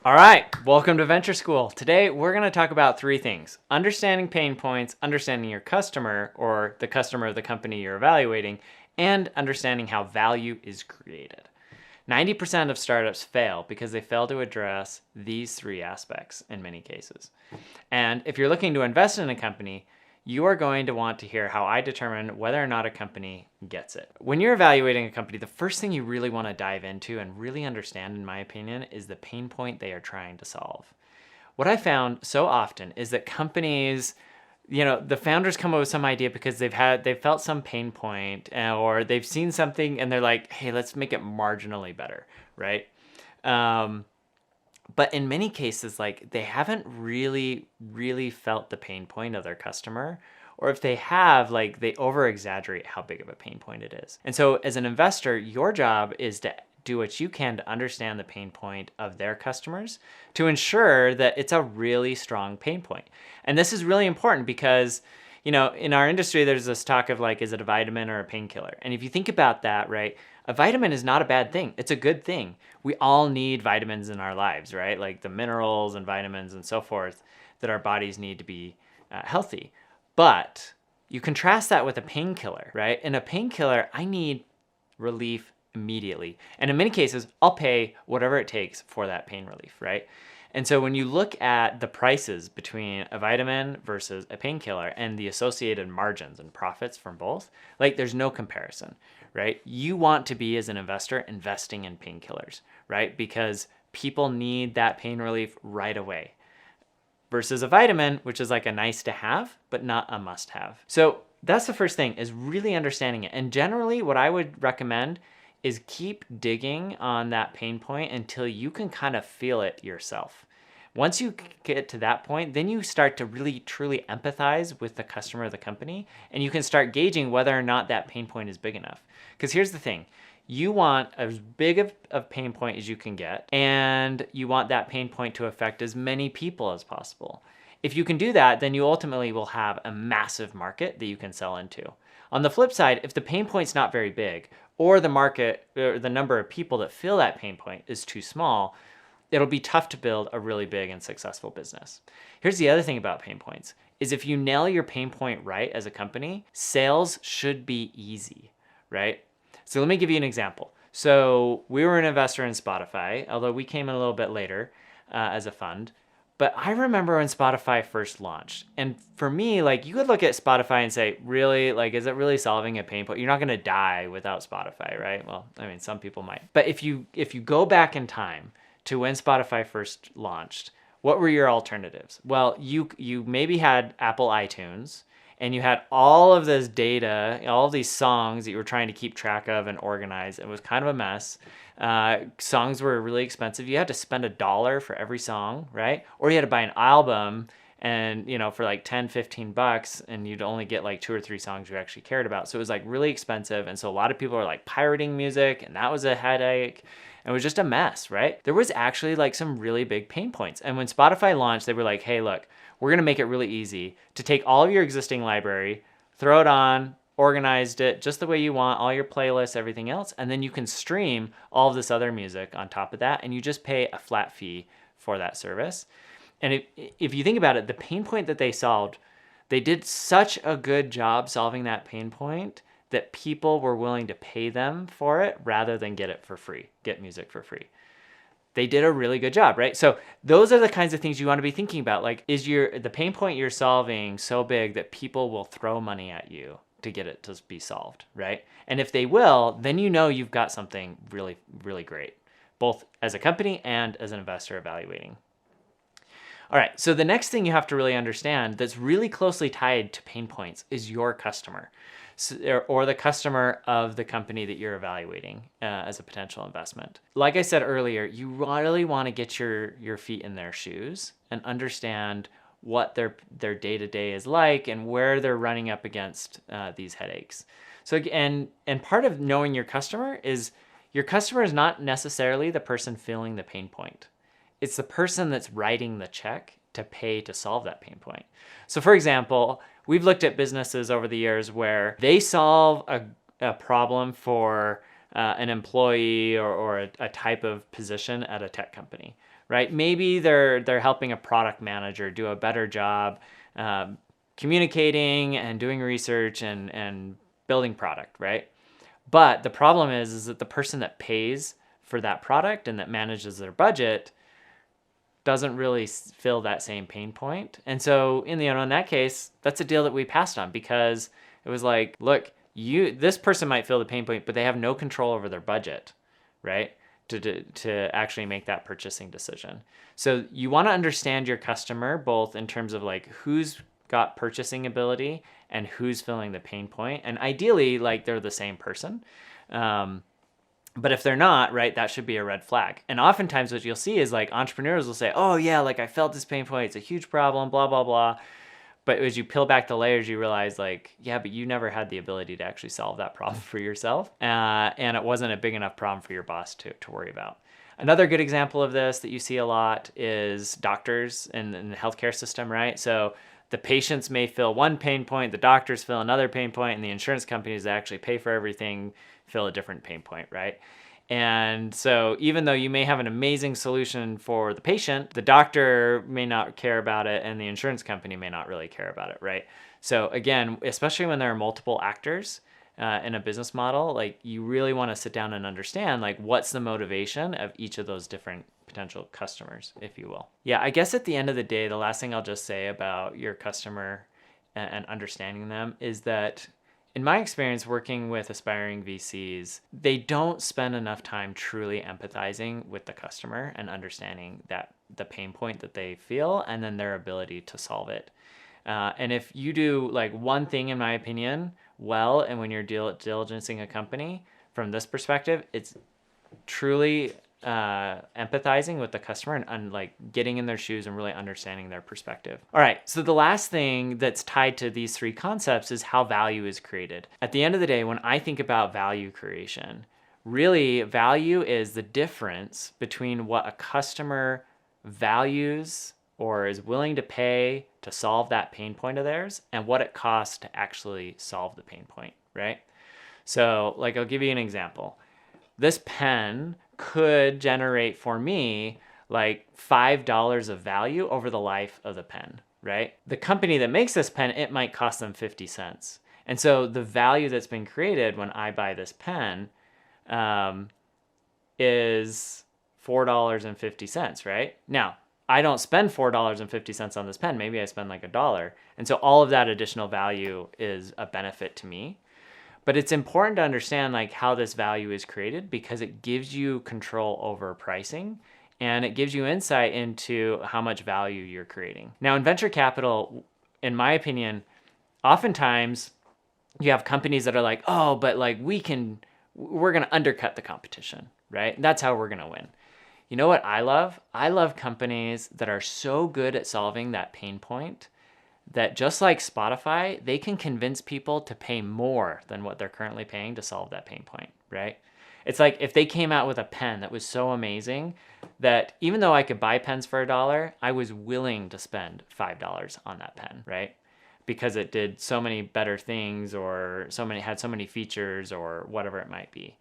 All right, welcome to Venture School. Today we're going to talk about three things: understanding pain points, understanding your customer or the customer of the company you're evaluating, and understanding how value is created. 90% of startups fail because they fail to address these three aspects in many cases. And if you're looking to invest in a company, you are going to want to hear how I determine whether or not a company gets it. When you're evaluating a company, the first thing you really want to dive into and really understand, in my opinion, is the pain point they are trying to solve. What I found so often is that companies, the founders come up with some idea because they've felt some pain point, or they've seen something and they're like, hey, let's make it marginally better, right? But in many cases, like, they haven't really felt the pain point of their customer. Or if they have, like, they over exaggerate how big of a pain point it is. And so as an investor, your job is to do what you can to understand the pain point of their customers to ensure that it's a really strong pain point. And this is really important because, in our industry, there's this talk of, like, is it a vitamin or a painkiller? And if you think about that, right, a vitamin is not a bad thing. It's a good thing. We all need vitamins in our lives, right? Like the minerals and vitamins and so forth that our bodies need to be healthy. But you contrast that with a painkiller, right? In a painkiller, I need relief immediately. And in many cases, I'll pay whatever it takes for that pain relief, right? And so when you look at the prices between a vitamin versus a painkiller and the associated margins and profits from both, like, there's no comparison, right? You want to be, as an investor, investing in painkillers, right? Because people need that pain relief right away versus a vitamin, which is like a nice to have, but not a must have. So that's the first thing, is really understanding it. And generally what I would recommend is keep digging on that pain point until you can kind of feel it yourself. Once you get to that point, then you start to really truly empathize with the customer of the company, and you can start gauging whether or not that pain point is big enough. Because here's the thing, you want as big of pain point as you can get, and you want that pain point to affect as many people as possible. If you can do that, then you ultimately will have a massive market that you can sell into. On the flip side, if the pain point's not very big, or the market, or the number of people that feel that pain point is too small, it'll be tough to build a really big and successful business. Here's the other thing about pain points, is if you nail your pain point right as a company, sales should be easy, right? So let me give you an example. So we were an investor in Spotify, although we came in a little bit later as a fund. But I remember when Spotify first launched. And for me, like, you could look at Spotify and say, really, like, is it really solving a pain point? You're not going to die without Spotify, right? Well, I mean, some people might. But if you go back in time to when Spotify first launched, what were your alternatives? Well, you maybe had Apple iTunes, and you had all of this data, all of these songs that you were trying to keep track of and organize. It was kind of a mess. Songs were really expensive. You had to spend $1 for every song, right? Or you had to buy an album and, for like 10, 15 bucks, and you'd only get like 2 or 3 songs you actually cared about. So it was like really expensive. And so a lot of people were like pirating music, and that was a headache. It was just a mess, right? There was actually like some really big pain points. And when Spotify launched, they were like, hey, look, we're going to make it really easy to take all of your existing library, throw it on, organized it just the way you want, all your playlists, everything else, and then you can stream all of this other music on top of that, and you just pay a flat fee for that service. And if you think about it, the pain point that they solved, they did such a good job solving that pain point that people were willing to pay them for it rather than get music for free. They did a really good job, right? So those are the kinds of things you want to be thinking about. Like, is the pain point you're solving so big that people will throw money at you to get it to be solved, right? And if they will, then you've got something really, really great, both as a company and as an investor evaluating. All right, so the next thing you have to really understand that's really closely tied to pain points is your customer, or the customer of the company that you're evaluating as a potential investment. Like I said earlier, you really want to get your feet in their shoes and understand what their day-to-day is like and where they're running up against these headaches. So, and part of knowing your customer is not necessarily the person feeling the pain point. It's the person that's writing the check to pay to solve that pain point. So for example, we've looked at businesses over the years where they solve a problem for an employee or a type of position at a tech company, right? Maybe they're helping a product manager do a better job communicating and doing research and building product, right? But the problem is that the person that pays for that product and that manages their budget doesn't really fill that same pain point. And so in that case, that's a deal that we passed on, because it was like, look, this person might feel the pain point, but they have no control over their budget, right? To actually make that purchasing decision. So you want to understand your customer both in terms of like who's got purchasing ability and who's filling the pain point. And ideally, like they're the same person. But if they're not, right, that should be a red flag. And oftentimes what you'll see is like entrepreneurs will say, oh yeah, like I felt this pain point. It's a huge problem, blah, blah, blah. But as you peel back the layers, you realize like, yeah, but you never had the ability to actually solve that problem for yourself. And it wasn't a big enough problem for your boss to worry about. Another good example of this that you see a lot is doctors in the healthcare system, right? So the patients may feel one pain point, the doctors feel another pain point, and the insurance companies that actually pay for everything feel a different pain point, right? And so even though you may have an amazing solution for the patient, the doctor may not care about it and the insurance company may not really care about it, right? So again, especially when there are multiple actors in a business model, like you really want to sit down and understand like what's the motivation of each of those different potential customers, if you will. Yeah, I guess at the end of the day, the last thing I'll just say about your customer and understanding them is that in my experience working with aspiring VCs, they don't spend enough time truly empathizing with the customer and understanding that the pain point that they feel and then their ability to solve it. And if you do like one thing, in my opinion, well, and when you're diligencing a company from this perspective, it's truly empathizing with the customer and like getting in their shoes and really understanding their perspective. All right, so the last thing that's tied to these three concepts is how value is created. At the end of the day, when I think about value creation, really value is the difference between what a customer values or is willing to pay to solve that pain point of theirs and what it costs to actually solve the pain point, right? So like I'll give you an example. This pen could generate for me like $5 of value over the life of the pen, right? The company that makes this pen, it might cost them 50 cents. And so the value that's been created when I buy this pen is $4.50, right? Now, I don't spend $4.50 on this pen. Maybe I spend like $1. And so all of that additional value is a benefit to me. But it's important to understand like how this value is created because it gives you control over pricing and it gives you insight into how much value you're creating. Now in venture capital, in my opinion, oftentimes you have companies that are like, oh, but like we're going to undercut the competition, right? That's how we're going to win. You know what I love? I love companies that are so good at solving that pain point that just like Spotify, they can convince people to pay more than what they're currently paying to solve that pain point, right? It's like if they came out with a pen that was so amazing that even though I could buy pens for $1, I was willing to spend $5 on that pen, right? Because it did so many better things or had so many features or whatever it might be.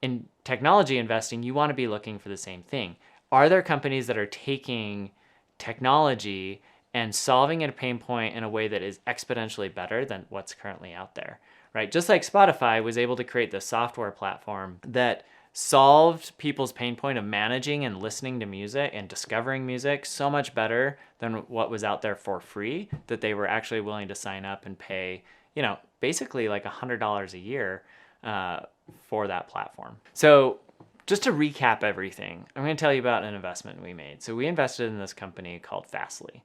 In technology investing, you want to be looking for the same thing. Are there companies that are taking technology and solving a pain point in a way that is exponentially better than what's currently out there, right? Just like Spotify was able to create the software platform that solved people's pain point of managing and listening to music and discovering music so much better than what was out there for free, that they were actually willing to sign up and pay, basically like $100 a year for that platform. So just to recap everything, I'm going to tell you about an investment we made. So we invested in this company called Fastly.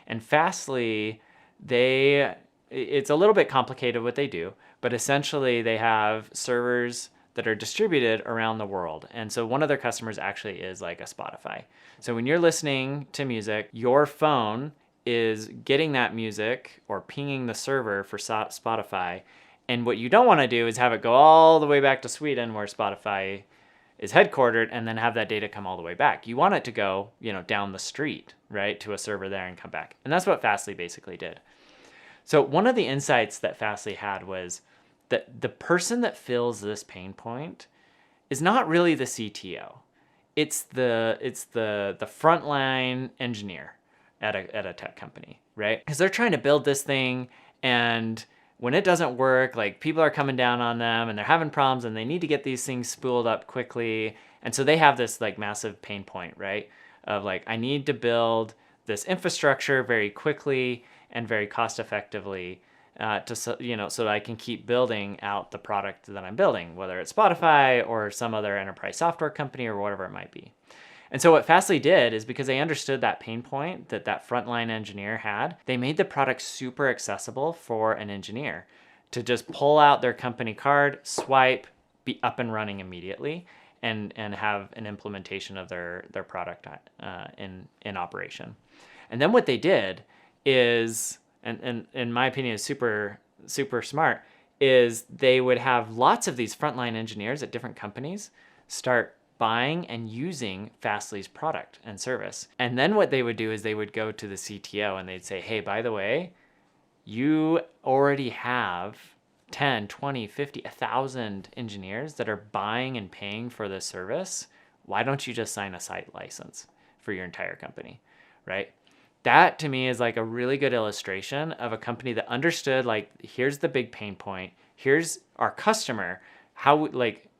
And Fastly, it's a little bit complicated what they do, but essentially they have servers that are distributed around the world. And so one of their customers actually is like a Spotify. So when you're listening to music, your phone is getting that music or pinging the server for Spotify. And what you don't want to do is have it go all the way back to Sweden where Spotify is headquartered and then have that data come all the way back. You want it to go, down the street, right, to a server there and come back. And that's what Fastly basically did. So one of the insights that Fastly had was that the person that fills this pain point is not really the CTO. it's the frontline engineer at a tech company, right? Because they're trying to build this thing, and when it doesn't work, like people are coming down on them and they're having problems and they need to get these things spooled up quickly. And so they have this like massive pain point, right? Of like, I need to build this infrastructure very quickly and very cost effectively so that I can keep building out the product that I'm building, whether it's Spotify or some other enterprise software company or whatever it might be. And so what Fastly did is, because they understood that pain point that frontline engineer had, they made the product super accessible for an engineer to just pull out their company card, swipe, be up and running immediately, and have an implementation of their product in operation. And then what they did is, and in my opinion is super smart, is they would have lots of these frontline engineers at different companies start buying and using Fastly's product and service. And then what they would do is they would go to the CTO and they'd say, hey, by the way, you already have 10, 20, 50, 1,000 engineers that are buying and paying for this service. Why don't you just sign a site license for your entire company, right? That to me is like a really good illustration of a company that understood, like, here's the big pain point. Here's our customer,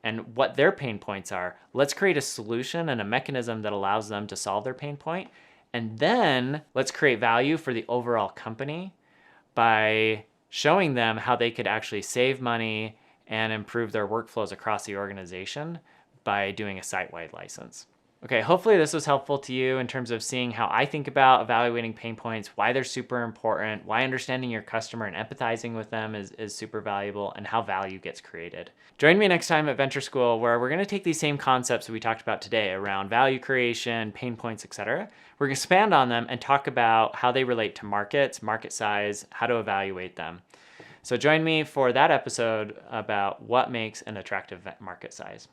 and what their pain points are. Let's create a solution and a mechanism that allows them to solve their pain point. And then let's create value for the overall company by showing them how they could actually save money and improve their workflows across the organization by doing a site-wide license. Okay, hopefully this was helpful to you in terms of seeing how I think about evaluating pain points, why they're super important, why understanding your customer and empathizing with them is super valuable, and how value gets created. Join me next time at Venture School, where we're going to take these same concepts that we talked about today around value creation, pain points, etc. We're going to expand on them and talk about how they relate to markets, market size, how to evaluate them. So join me for that episode about what makes an attractive market size.